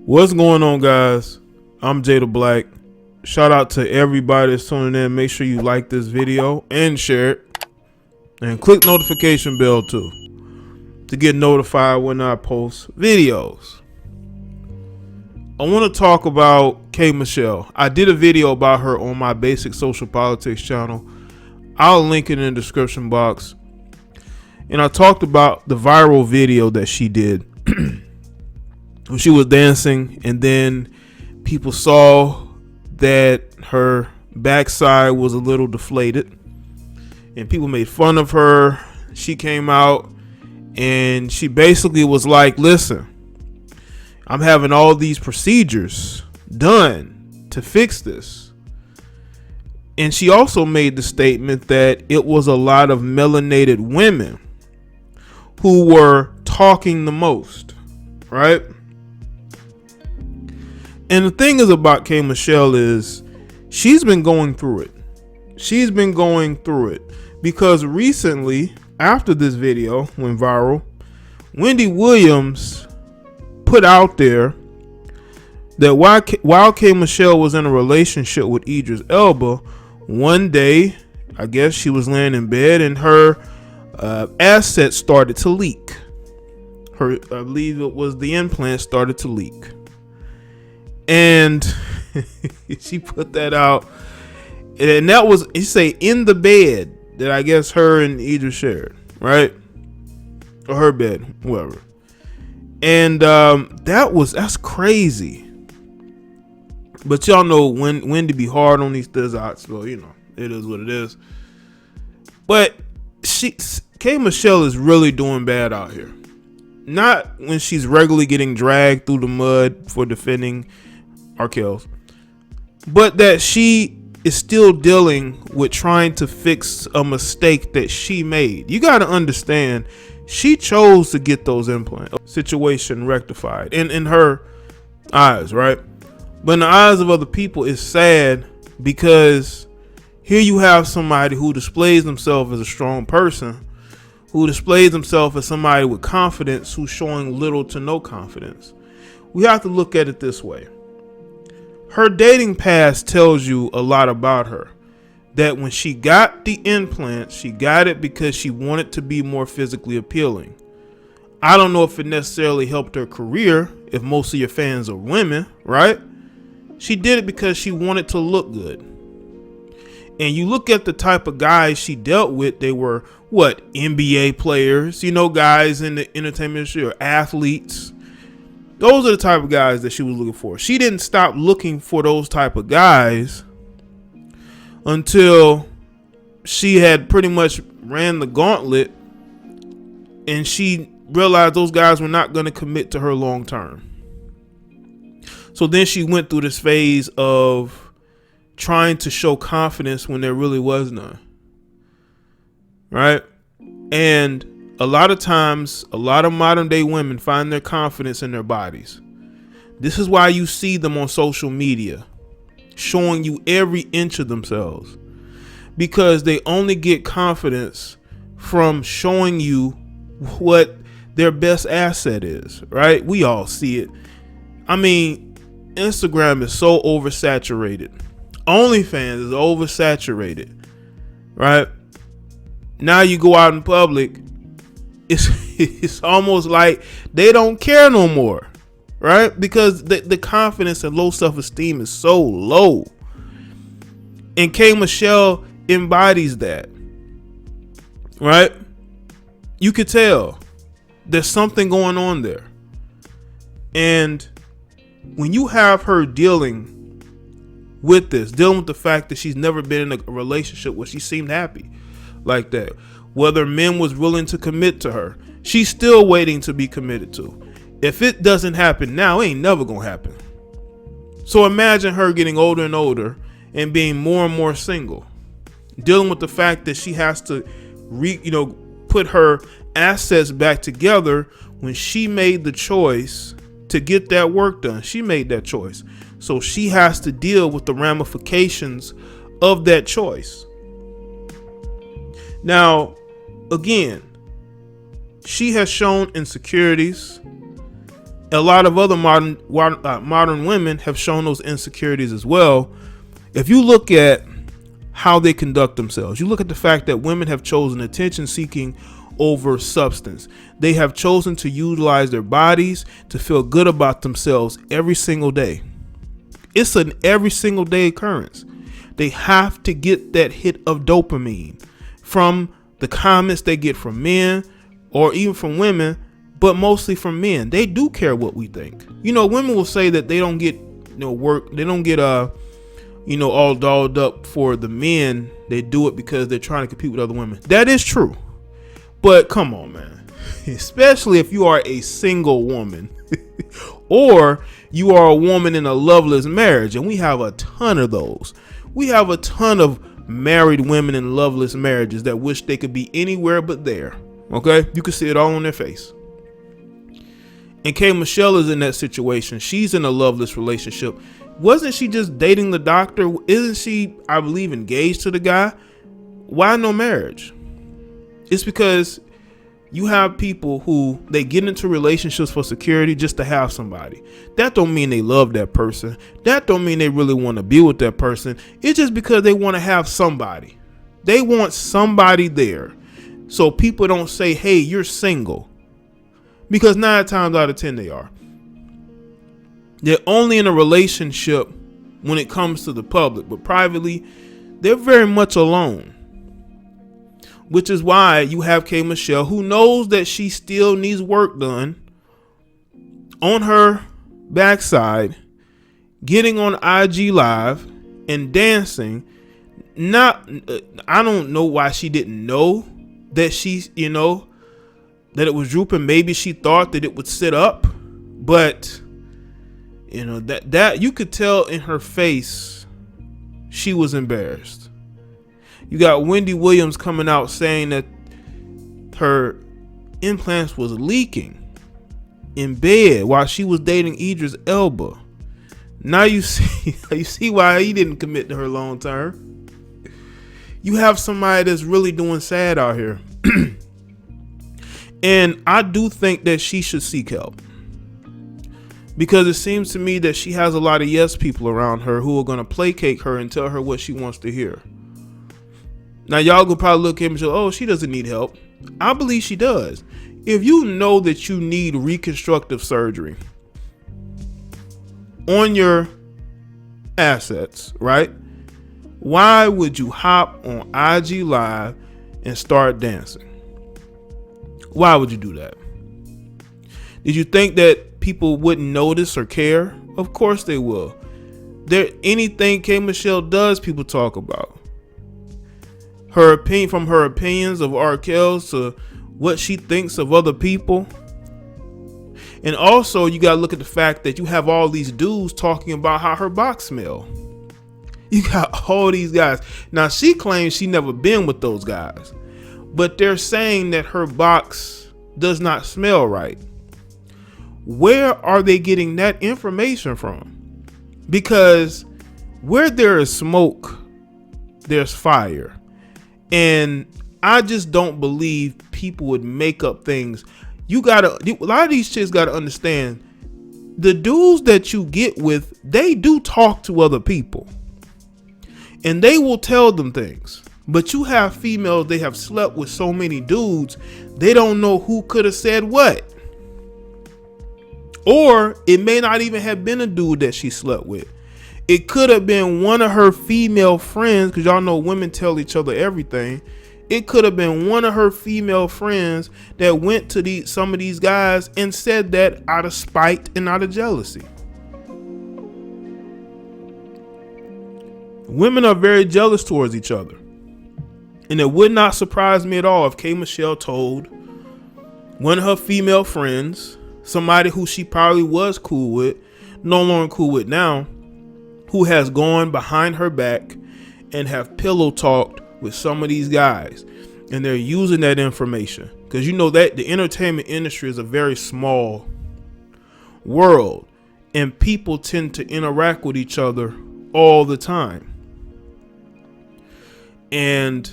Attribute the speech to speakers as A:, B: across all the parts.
A: What's going on, guys? I'm Jaye the Black. Shout out to everybody that's tuning in. Make sure you like this video and share it, and click notification bell too to get notified when I post videos. I want to talk about k.michelle. I did a video about her on my Basic Social Politics channel. I'll link it in the description box. And I talked about the viral video that she did when she was dancing, and then people saw that her backside was a little deflated and people made fun of her. She came out and she basically was like, listen, I'm having all these procedures done to fix this. And she also made the statement that it was a lot of melanated women who were talking the most, right? And the thing is about k.michelle is she's been going through it. She's been going through it because recently, after this video went viral, Wendy Williams put out there that while k.michelle was in a relationship with Idris Elba, one day, I guess she was laying in bed and her assets started to leak. I believe it was the implant started to leak. And she put that out. And that was, you say, in the bed that I guess her and Idris shared, right? Or her bed, whoever. And that's crazy. But y'all know when to be hard on these thizzouts. Well, you know, it is what it is. But k.michelle is really doing bad out here. Not when she's regularly getting dragged through the mud for defending Arkells, but that she is still dealing with trying to fix a mistake that she made. You got to understand, she chose to get those implants. Situation rectified in her eyes, right? But in the eyes of other people, it's sad because here you have somebody who displays themselves as a strong person, who displays himself as somebody with confidence, who's showing little to no confidence. We have to look at it this way. Her dating past tells you a lot about her. That when she got the implant, she got it because she wanted to be more physically appealing. I don't know if it necessarily helped her career, if most of your fans are women, right? She did it because she wanted to look good. And you look at the type of guys she dealt with, they were what? NBA players, you know, guys in the entertainment industry, or athletes. Those are the type of guys that she was looking for. She didn't stop looking for those type of guys until she had pretty much ran the gauntlet and she realized those guys were not going to commit to her long term. So then she went through this phase of trying to show confidence when there really was none. Right? And a lot of times, a lot of modern day women find their confidence in their bodies. This is why you see them on social media showing you every inch of themselves, because they only get confidence from showing you what their best asset is, right? We all see it. I mean, Instagram is so oversaturated. OnlyFans is oversaturated, right? Now you go out in public, it's almost like they don't care no more, right? Because the confidence and low self-esteem is so low. And k.michelle embodies that, right? You could tell there's something going on there. And when you have her dealing with this, dealing with the fact that she's never been in a relationship where she seemed happy like that, whether men was willing to commit to her, she's still waiting to be committed to. If it doesn't happen now, it ain't never gonna happen. So imagine her getting older and older and being more and more single, dealing with the fact that she has to put her assets back together when she made the choice to get that work done. She made that choice, so she has to deal with the ramifications of that choice. Now, again, she has shown insecurities. A lot of other modern women have shown those insecurities as well. If you look at how they conduct themselves, you look at the fact that women have chosen attention seeking over substance. They have chosen to utilize their bodies to feel good about themselves every single day. It's an every single day occurrence. They have to get that hit of dopamine from the comments they get from men or even from women, but mostly from men. They do care what we think. Women will say that they don't get work. They don't get all dolled up for the men. They do it because they're trying to compete with other women. That is true. But come on, man. Especially if you are a single woman or you are a woman in a loveless marriage. And we have a ton of those. We have a ton of married women in loveless marriages that wish they could be anywhere but there. Okay? You can see it all on their face. And KMichelle is in that situation. She's in a loveless relationship. Wasn't she just dating the doctor? Isn't she, I believe, engaged to the guy? Why no marriage? It's because you have people who they get into relationships for security just to have somebody. That don't mean they love that person. That don't mean they really want to be with that person. It's just because they want to have somebody. They want somebody there. So people don't say, hey, you're single. Because 9 times out of 10 they are. They're only in a relationship when it comes to the public, but privately, they're very much alone. Which is why you have KMichelle, who knows that she still needs work done on her backside, getting on IG Live and dancing. I don't know why she didn't know that that it was drooping. Maybe she thought that it would sit up, but that you could tell in her face she was embarrassed. You got Wendy Williams coming out saying that her implants was leaking in bed while she was dating Idris Elba. Now you see why he didn't commit to her long term. You have somebody that's really doing sad out here. And I do think that she should seek help. Because it seems to me that she has a lot of yes people around her who are going to placate her and tell her what she wants to hear. Now, y'all gonna probably look at him and say, oh, she doesn't need help. I believe she does. If you know that you need reconstructive surgery on your assets, right? Why would you hop on IG Live and start dancing? Why would you do that? Did you think that people wouldn't notice or care? Of course they will. Anything KMichelle does, people talk about. Her opinion, from her opinions of R. Kelly to what she thinks of other people. And also you got to look at the fact that you have all these dudes talking about how her box smell. You got all these guys. Now she claims she never been with those guys, but they're saying that her box does not smell right. Where are they getting that information from? Because where there is smoke, there's fire. And I just don't believe people would make up things. A lot of these chicks gotta understand, the dudes that you get with, they do talk to other people. And they will tell them things. But you have females, they have slept with so many dudes, they don't know who could have said what. Or it may not even have been a dude that she slept with. It could have been one of her female friends, because y'all know women tell each other everything. It could have been one of her female friends that went to some of these guys and said that out of spite and out of jealousy. Women are very jealous towards each other. And it would not surprise me at all if KMichelle told one of her female friends, somebody who she probably was cool with, no longer cool with now, who has gone behind her back and have pillow talked with some of these guys, and they're using that information because you know that the entertainment industry is a very small world and people tend to interact with each other all the time. And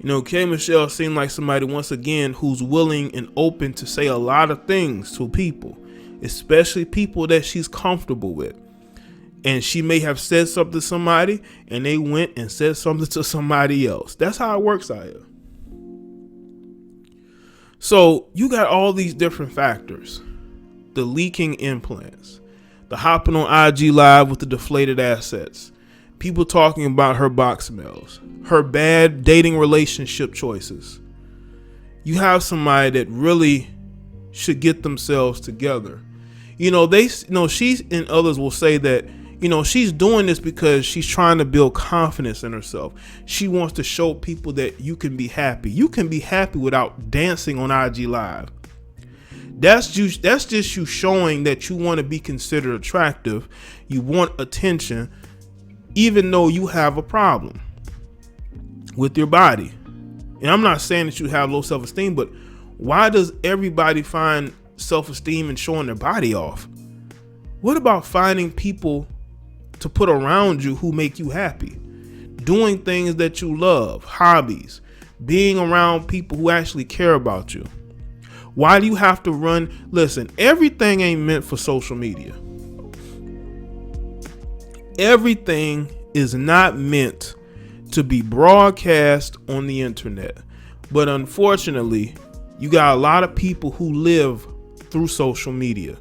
A: KMichelle seemed like somebody once again who's willing and open to say a lot of things to people. especially people that she's comfortable with. And she may have said something to somebody and they went and said something to somebody else. That's how it works out here. So you got all these different factors. The leaking implants, the hopping on IG Live with the deflated assets, people talking about her box mails, her bad dating relationship choices. You have somebody that really should get themselves together. She's and others will say that, she's doing this because she's trying to build confidence in herself. She wants to show people that you can be happy. You can be happy without dancing on IG Live. That's just you showing that you want to be considered attractive. You want attention, even though you have a problem with your body. And I'm not saying that you have low self-esteem, but why does everybody find self-esteem in showing their body off? What about finding people to put around you who make you happy? Doing things that you love, hobbies, being around people who actually care about you. Why do you have to run? Listen, everything ain't meant for social media. Everything is not meant to be broadcast on the internet. But unfortunately, you got a lot of people who live through social media.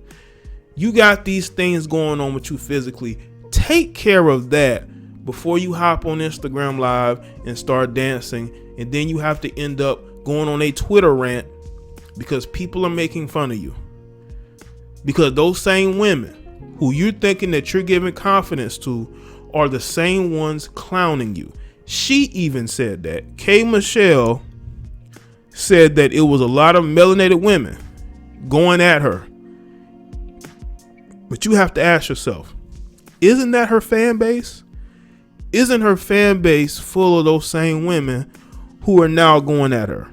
A: You got these things going on with you physically. Take care of that before you hop on Instagram Live and start dancing. And then you have to end up going on a Twitter rant because people are making fun of you. Because those same women who you're thinking that you're giving confidence to are the same ones clowning you. She even said that. K.Michelle said that it was a lot of melanated women going at her. But you have to ask yourself, isn't that her fan base? Isn't her fan base full of those same women who are now going at her?